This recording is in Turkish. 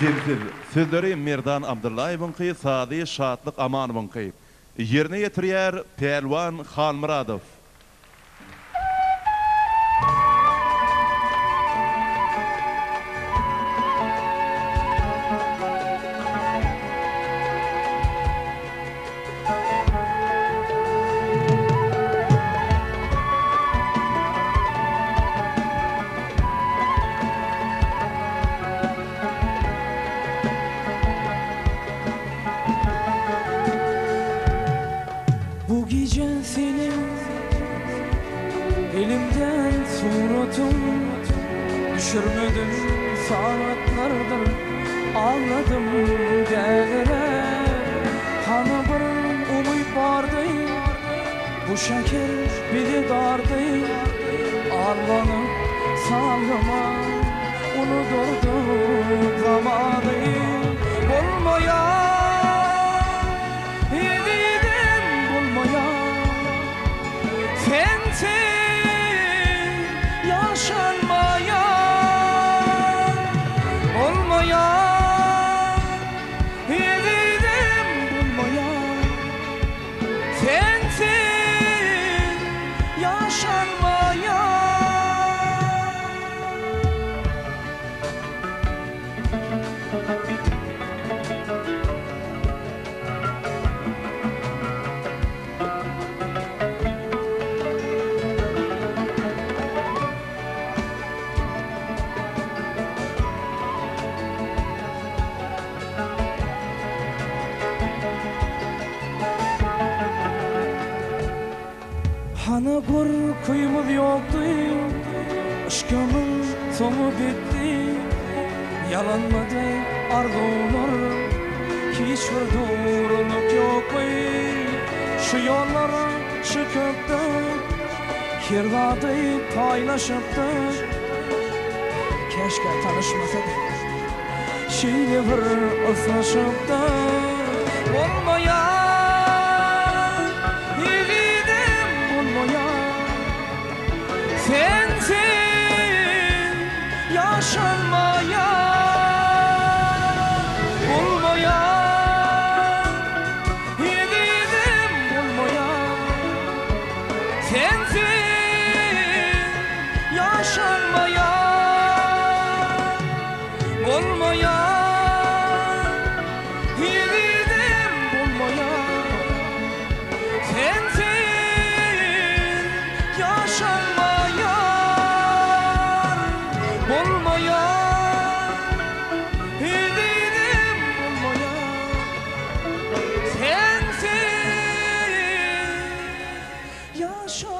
Sensiz sözleri Merdan Abdullayeviň kıy, sady şatlyk amanyň kıy. Yerine ýetirýär Pelwan Halmuradow. Bu gece senin elimden suratın düşürmedim saatlardır ağladım derlere. Hani bir umut vardı, bu şeker biri dardı, ağlanıp sallama unuturdum zamanı. Olmayan yaşanmaya olmaya idim bulmaya sensin yaşanmaya. Hani bir kıymız yoktu, aşkımın sonu bitti. Yalanmadı arzular, hiçbir doğruluk yok mu? Şu yollar çıkıptı, kirladı paylaşıptı. Keşke tanışmasaydık, şimdi bir ıslaşıptı. Olmayan sensin yaşanmaya bulmaya idim bulmaya sensin yaşanmaya bulmaya idim bulmaya sensin yaşanmaya olmaya idim olmaya sensin yaşa.